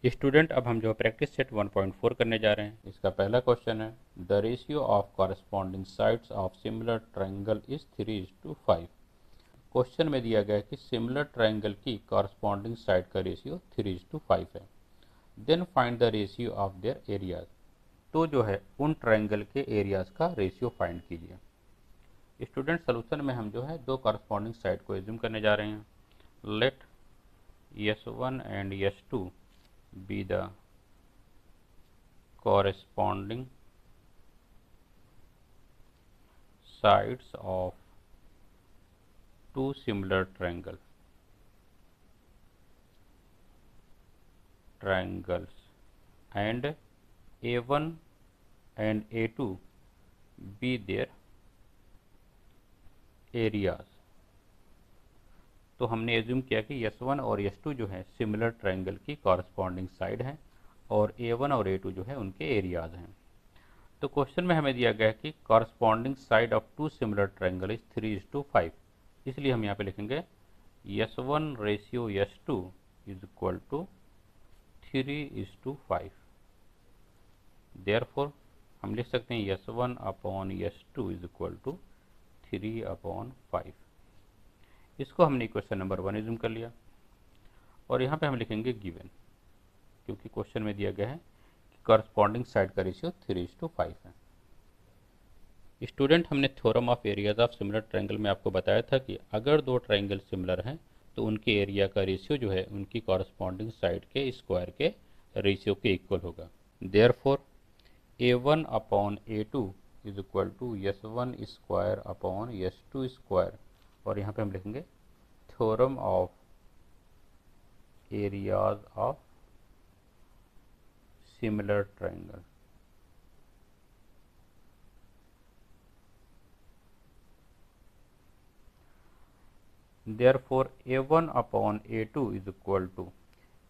Student अब हम जो प्रैक्टिस सेट 1.4 करने जा रहे हैं। इसका पहला क्वेश्चन है the ratio of corresponding sides of similar triangle is 3:5। Question में दिया गया है कि सिमिलर ट्रायंगल की कॉरस्पॉन्डिंग साइड का रेशियो 3:5 है। Then find the ratio of their areas. तो जो है उन ट्रायंगल के एरियाज का रेशियो फाइंड कीजिए। स्टूडेंट सोल्यूशन में हम जो है दो कॉरस्पॉन्डिंग साइड को एज्यूम करने जा रहे हैं। Let S1 and S2 be the corresponding sides of two similar triangles and A1 and A2 be their areas। तो हमने एज्यूम किया कि S1 और S2 जो है सिमिलर ट्रायंगल की कॉरस्पॉन्डिंग साइड हैं और A1 और A2 जो है उनके एरियाज हैं। तो क्वेश्चन में हमें दिया गया है कि corresponding side of two similar triangle is 3:5। इसलिए हम यहाँ पे लिखेंगे S1 ratio S2 is equal to 3:5। Therefore हम लिख सकते हैं S1 upon S2 is equal to 3/5। इसको हमने क्वेश्चन नंबर 1 एज्यूम कर लिया और यहाँ पे हम लिखेंगे गिवन, क्योंकि क्वेश्चन में दिया गया है कि कॉरस्पॉन्डिंग साइड का रेशियो 3:5 है। स्टूडेंट हमने theorem of areas of similar triangle में आपको बताया था कि अगर दो ट्रायंगल सिमिलर हैं तो उनके एरिया का रेशियो जो है उनकी कॉरस्पॉन्डिंग साइड के स्क्वायर के रेशियो के इक्वल होगा। Therefore A1 upon A2 is equal to S1 square upon S2 square, और यहाँ पे हम लिखेंगे theorem of areas of similar triangle. Therefore A1 upon A2 is equal to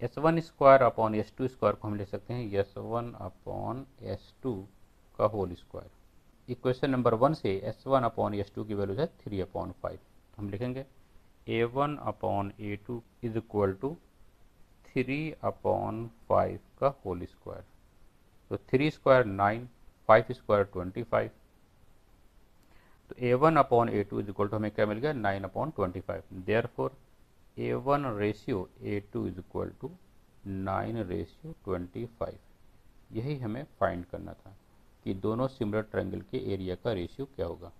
S1 square upon S2 square को हम लिख सकते हैं S1 अपॉन S2 का होल स्क्वायर। इक्वेशन नंबर 1 से S1 अपॉन S2 की वैल्यू है 3/5। हम लिखेंगे A1 upon A2 is equal to 3/5 का होल स्क्वायर। तो 3 स्क्वायर 9, 5 स्क्वायर 25। तो A1 upon A2 is equal to हमें क्या मिल गया 9/25। Therefore A1 ratio A2 is equal to 9/25। यही हमें फाइंड करना था कि दोनों सिमिलर ट्रायंगल के एरिया का रेशियो क्या होगा।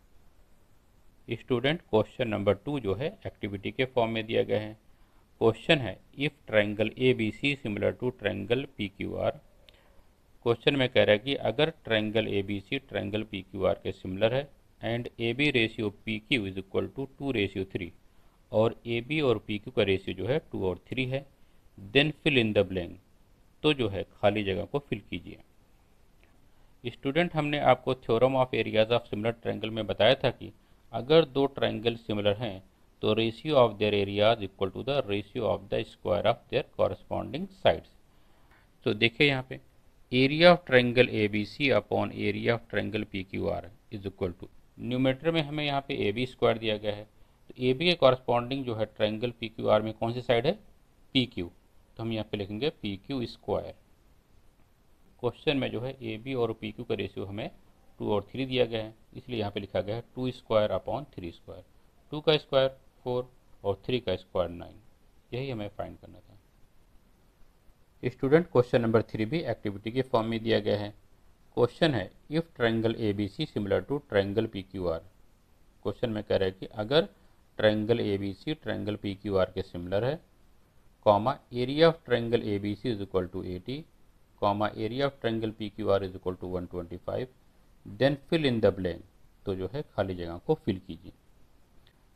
स्टूडेंट क्वेश्चन नंबर 2 जो है एक्टिविटी के फॉर्म में दिया गया है। क्वेश्चन है if triangle ABC similar to triangle PQR। Question में कह रहा है कि अगर ट्रायंगल ABC ट्रायंगल PQR के सिमिलर है and AB ratio PQ is equal to 2:3 और AB और PQ का रेशियो जो है 2 और 3 है, then fill in the blank. तो जो है खाली जगह को फिल कीजिए। स्टूडेंट हमने आपको theorem of areas of similar triangle में बताया था कि अगर दो ट्रायंगल सिमिलर हैं तो ratio of their areas equal to the ratio of the square of their corresponding sides. तो देखिए यहाँ पे area of triangle ABC upon area of triangle PQR is equal to, numerator में हमें यहाँ पे AB स्क्वायर दिया गया है, तो AB के कॉरस्पॉन्डिंग जो है ट्रायंगल PQR में कौन सी साइड है PQ, तो हम यहाँ पे लिखेंगे PQ स्क्वायर। क्वेश्चन में जो है AB और PQ का रेशियो हमें 2 और 3 दिया गया है, इसलिए यहाँ पे लिखा गया है 2 स्क्वायर अपॉन 3 स्क्वायर। 2 का स्क्वायर 4 और 3 का स्क्वायर 9। यही हमें फाइंड करना था। स्टूडेंट क्वेश्चन नंबर 3 भी एक्टिविटी के फॉर्म में दिया गया है। क्वेश्चन है if triangle ABC similar to triangle PQR। Question में कह रहा है कि अगर ट्रायंगल ABC ट्रायंगल PQR के सिमिलर है, comma area of triangle ABC is equal to 80, comma area of triangle PQR is equal to 125, then fill in the blank. तो जो है खाली जगह को फिल कीजिए।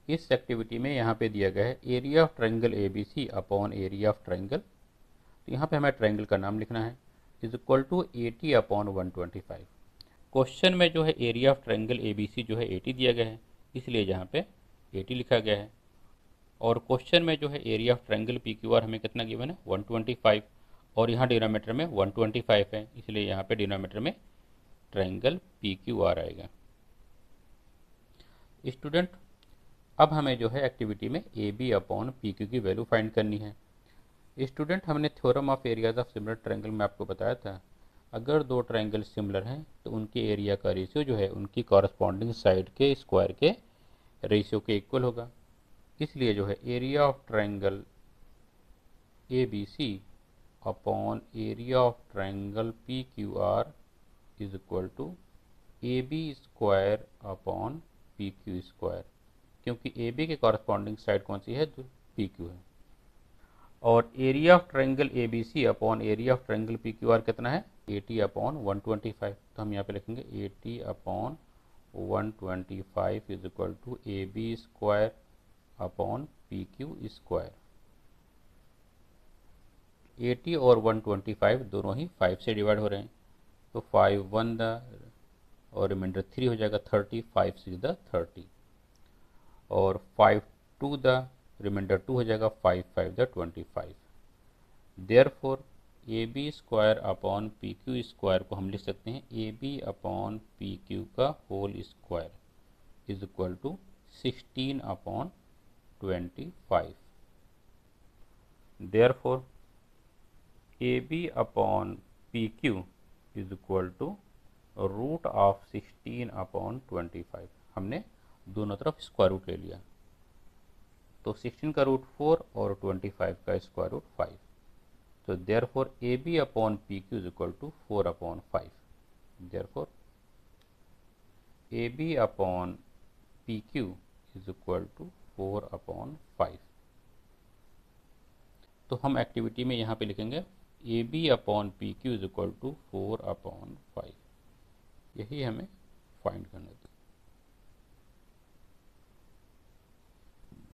इस एक्टिविटी में यहाँ पे दिया गया है area of triangle ABC upon area of triangle, तो यहाँ पे हमें ट्रायंगल का नाम लिखना है, is equal to 80 upon 125। Question में जो है एरिया ऑफ ट्रायंगल ABC जो है 80 दिया गया है, इसलिए यहाँ पे 80 लिखा गया है। और क्वेश्चन में जो है एरिया ऑफ ट्रायंगल PQR हमें कितना गिवन है 125, और यहाँ डिनोमीटर में 125 है, इसलिए यहाँ पे डिनोमीटर में ट्रायंगल PQR आएगा। स्टूडेंट अब हमें जो है एक्टिविटी में AB अपॉन PQ की वैल्यू फाइंड करनी है। स्टूडेंट, हमने theorem of areas of similar triangle में आपको बताया था, अगर दो ट्रायंगल सिमिलर हैं तो उनके एरिया का रेशियो जो है उनकी कॉरस्पॉन्डिंग साइड के स्क्वायर के रेशियो के इक्वल होगा। इसलिए जो है area of triangle A B C upon area of triangle P Q R is equal to A B square upon P Q square, क्योंकि ए बी के कॉरस्पॉन्डिंग साइड कौन सी है, जो पी क्यू है। और area of triangle A B C upon area of triangle P Q R कितना है, 80 अपॉन 125। तो हम यहाँ पे लिखेंगे 80 upon 125 is equal to A B square upon P Q square. 80 और 125 दोनों ही 5 से डिवाइड हो रहे हैं, तो 5 1 द और रिमाइंडर 3 हो जाएगा 30, 5 6 द 30 और 5 2 द रिमाइंडर 2 हो जाएगा 5 5 द 25। Therefore A B square upon P Q square को हम लिख सकते हैं a B upon P q का whole square is equal to 16 upon 25। Therefore A B upon P Q is equal to root of 16 upon 25। हमने दोनों तरफ square root ले लिया, तो 16 का रूट 4 और 25 का स्क्वायर रूट 5। तो therefore A B upon P Q is equal to 4 upon 5। Therefore A B upon P Q is equal to 4 upon 5। तो हम एक्टिविटी में यहाँ पे लिखेंगे A B upon P Q is equal to 4 upon 5। यही हमें find करना था।